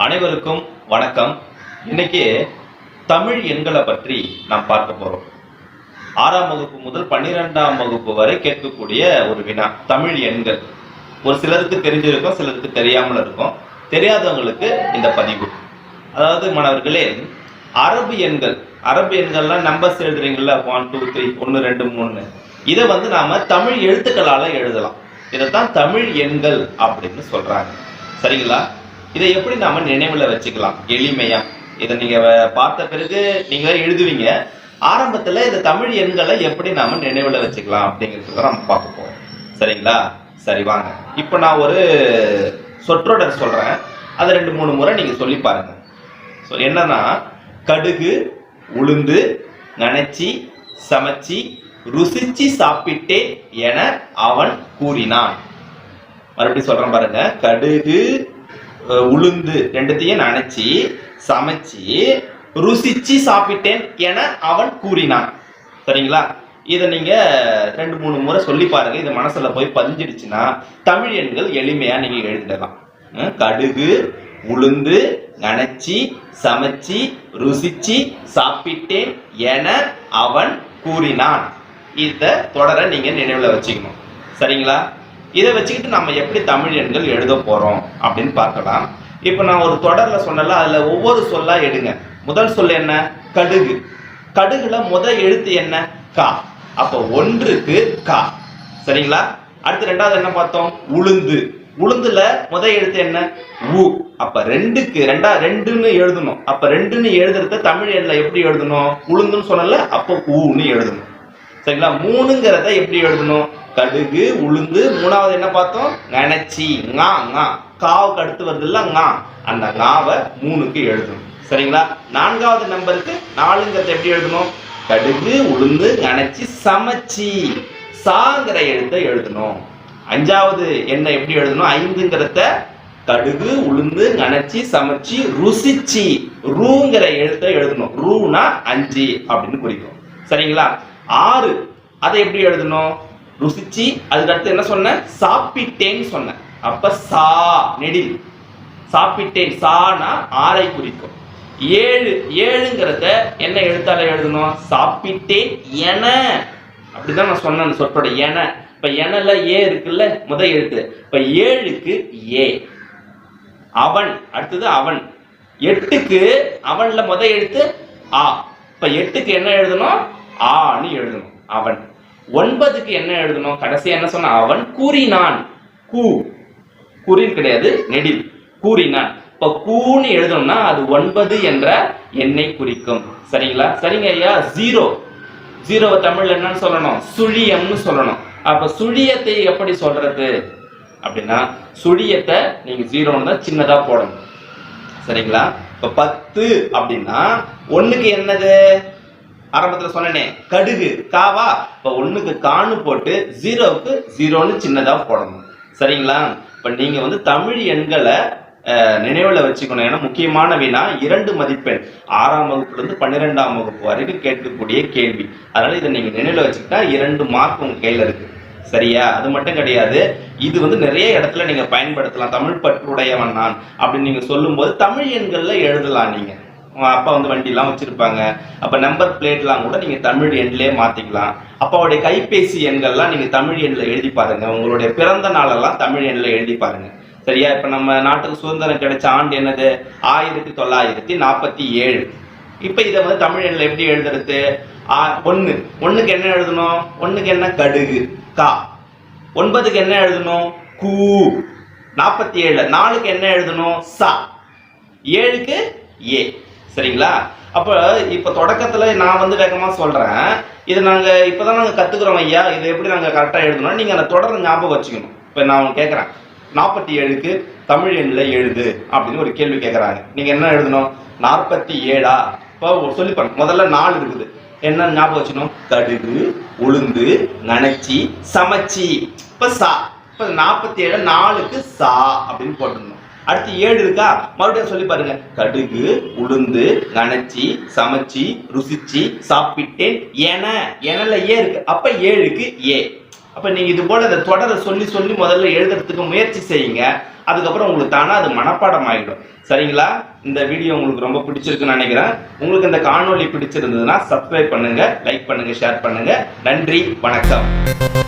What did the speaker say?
அனைவருக்கும் வணக்கம். இன்னைக்கு தமிழ் எண்களை பற்றி நாம் பார்க்க போறோம். 6ஆம் வகுப்பு முதல் 12ஆம் வகுப்பு வரை கேட்கக்கூடிய ஒரு வினா, தமிழ் எண்கள். ஒரு சிலருக்கு தெரிஞ்சிருக்கும், சிலருக்கு தெரியாமல் இருக்கும். தெரியாதவங்களுக்கு இந்த பதிவு. அதாவது மாணவர்களே, அரபு எண்கள்லாம் நம்பர்ஸ் எழுதுறீங்கல்ல, 1 2 3 1 2 3, இதை நாம தமிழ் எழுத்துக்களால எழுதலாம். இதைத்தான் தமிழ் எண்கள் அப்படின்னு சொல்றாங்க. சரிங்களா? இதை எப்படி நாம நினைவுல வச்சுக்கலாம் எளிமையா? இதை நீங்க பார்த்த பிறகு நீங்க எழுதுவீங்க. ஆரம்பத்துல இந்த தமிழ் எண்களை எப்படி நாம நினைவுல வச்சுக்கலாம் அப்படிங்கிறதுக்கு நம்ம பார்க்க போறோம். சரிங்களா? சரி, வாங்க. இப்ப நான் ஒரு சொற்றொடர் சொல்றேன், அதை 2-3 முறை நீங்க சொல்லி பாருங்க. என்னன்னா, கடுகு, உளுந்து, நனைச்சி, சமைச்சி, ருசிச்சி சாப்பிட்டேன் என அவன் கூறினான். மறுபடியும் சொல்றேன் பாருங்க. கடுகு, உளுந்து ரெண்டுத்தையும் நனைச்சி, சமைச்சி, ருசிச்சி சாப்பிட்டேன் என அவன் கூறினான். சரிங்களா? இதை நீங்க 2-3 முறை சொல்லி பாருங்க. இது மனசுல போய் பதிஞ்சிடுச்சுன்னா தமிழ் எண்கள் எளிமையா நீங்க எழுதிடலாம். கடுகு, உளுந்து, நனைச்சி, சமைச்சி, ருசிச்சி சாப்பிட்டேன் என அவன் கூறினான். இத தொடர நீங்க நினைவுல வச்சுக்கணும். சரிங்களா? இதை வச்சுக்கிட்டு நம்ம எப்படி தமிழ் எண்கள் எழுத போறோம் அப்படின்னு பார்க்கலாம். இப்ப நான் ஒரு தொடர்ல சொன்னல, அதுல ஒவ்வொரு சொல்லா எடுங்க. முதல் சொல் என்ன? கடுகு. கடுகுல முதல் எழுத்து என்ன? கா. அப்ப 1க்கு கா. சரிங்களா? அடுத்து 2வது என்ன பார்த்தோம்? உளுந்து. உளுந்துல முதல் எழுத்து என்ன? உ. அப்ப 2க்கு 2ன்னு எழுதணும். அப்ப 2ன்னு எழுதுறத தமிழ் எண்ல எப்படி எழுதணும்? உளுந்துன்னு சொன்னல, அப்ப ஊன்னு எழுதணும். சரிங்களா? 3ங்கிறத எப்படி எழுதணும்? கடுகு, உளுந்து. 3வது என்ன பார்த்தோம்? நனைச்சி. ngா ngா. காவுக்கு அடுத்து வருது இல்ல, ngா. அந்த ngாவை 3க்கு எழுதணும். சரிங்களா? 4வது நம்பருக்கு 4ங்கிறத எப்படி எழுதணும்? கடுகு, உளுந்து, நனைச்சி, சமைச்சி. சாங்கிற எழுத்தை எழுதணும். 5வது என்ன எப்படி எழுதணும்? 5ங்கிறத கடுகு, உளுந்து, நனைச்சி, சமைச்சி, ருசிச்சி. ரூங்கிற எழுத்தை எழுதணும். ரூனா 5 அப்படின்னு குறிக்கும். சரிங்களா? 6 அதை எப்படி எழுதணும்? ருசிச்சி. அதுக்கு அடுத்து என்ன சொன்ன? சாப்பிட்டேன்னு சொன்ன. அப்ப சா நெடில். சாப்பிட்டேன். சானா 6ஐ குறிக்கும். 7ங்கிறத என்ன எழுத்தால எழுதணும்? சாப்பிட்டேன் என. அப்படிதான் நான் சொன்னேன் சொற்போட என. இப்ப எனல ஏ இருக்குல்ல, முதல் எழுத்து. இப்ப 7க்கு ஏ. அவன். அடுத்தது அவன். 8க்கு அவன்ல முதல் எழுத்து ஆ. இப்ப 8க்கு என்ன எழுதணும்? ஆன்னு எழுதணும். அவன். 9க்கு என்ன எழுதணும்? கடைசி என்ன சொன்ன? அவன் கூறினான். கூ. குறின் கிடையாது, நெடில். கூறினான். இப்ப கூன்னு எழுதணும்னா அது 9 என்ற எண்ணை குறிக்கும். சரிங்களா? சரிங்க ஐயா. 0 தமிழ்ல என்னன்னு சொல்லணும்? சுழியம்னு சொல்லணும். அப்ப சுழியத்தை எப்படி சொல்றது அப்படின்னா, சுழியத்தை நீங்க 0ன்னு தான் சின்னதா போடணும். சரிங்களா? இப்ப 10 அப்படின்னா 1க்கு என்னது? ஆரம்பத்துல சொன்னனே, கடுகு. காவா? இப்ப 1க்கு கான்னு போட்டு 0க்கு 0ன்னு சின்னதா போடணும். சரிங்களா? இப்ப நீங்க தமிழ் எண்களை நினைவுல வச்சுக்கணும். ஏன்னா முக்கியமான வினா 2 மதிப்பெண். 6ஆம் வகுப்புல இருந்து 12ஆம் வகுப்பு வரைக்கும் கேட்கக்கூடிய கேள்வி. அதனால இதை நீங்க நினைவுல வச்சுக்கிட்டா 2 மார்க் உங்க கையில இருக்கு. சரியா? அது மட்டும் கிடையாது, இது நிறைய இடத்துல நீங்க பயன்படுத்தலாம். தமிழ் பற்றுடையவன் நான் அப்படின்னு நீங்க சொல்லும் போது தமிழ் எண்கள்ல எழுதலாம். நீங்க அப்பா வண்டிலாம் வச்சிருப்பாங்க, அப்ப நம்பர் பிளேட்லாம் கூட நீங்க தமிழ் எண்லயே மாத்திக்கலாம். அப்பாவுடைய கைபேசி எண்கள்லாம் நீங்க தமிழ் எண்ல எழுதி பாருங்க. உங்களுடைய பிறந்த நாளெல்லாம் தமிழ் எண்ல எழுதி பாருங்க. சரியா? இப்ப நம்ம நாட்டுக்கு சுதந்திரம் கிடைச்ச ஆண்டு என்னது? 1947. இப்ப இதை தமிழ் எண்ல எப்படி எழுதுறது? 1க்கு என்ன எழுதணும்? 1க்கு என்ன? கடுகு. கா. 9க்கு என்ன எழுதணும்? கூ. 47. 4க்கு என்ன எழுதணும்? சா. 7க்கு ஏ. சரிங்களா? அப்ப இப்ப தொடக்கத்துல நான் வேகமா சொல்றேன். இது நாங்க இப்பதான் கத்துக்கிறோம் ஐயா. இது எப்படி நாங்க கரெக்டா எழுதணும்? நீங்க அந்த தொடர்ந்து ஞாபகம் வச்சுக்கணும். இப்ப நான் கேட்கறேன், 47க்கு தமிழ் எண்ல எழுது அப்படின்னு ஒரு கேள்வி கேட்கறாங்க. நீங்க என்ன எழுதணும்? 47ஆ? இப்போ சொல்லி பாருங்க. முதல்ல 4 இருக்குது. என்ன ஞாபகம் வச்சுக்கணும்? கடுகு, உளுந்து, நனைச்சி, சமைச்சி. இப்ப சா. இப்ப 47 4க்கு சா அப்படின்னு போட்டுடணும். அடுத்து 7 இருக்கா? மறுபடியும் சொல்லி பாருங்க. கடுகு, உளுந்து, நனைச்சி, சமைச்சி, ருசிச்சி, சாப்பிட்டேன் என. எனல ஏ இருக்கு. அப்ப 7க்கு ஏ. அப்ப நீங்க இது போல இந்த தொடரை சொல்லி சொல்லி முதல்ல எழுதுறதுக்கு முயற்சி செய்யுங்க. அதுக்கப்புறம் உங்களுக்கு தானா அது மனப்பாடம் ஆகிடும். சரிங்களா? இந்த வீடியோ உங்களுக்கு ரொம்ப பிடிச்சிருக்குன்னு நினைக்கிறேன். உங்களுக்கு இந்த காணொளி பிடிச்சிருந்ததுன்னா சப்ஸ்கிரைப் பண்ணுங்க, லைக் பண்ணுங்க, ஷேர் பண்ணுங்க. நன்றி, வணக்கம்.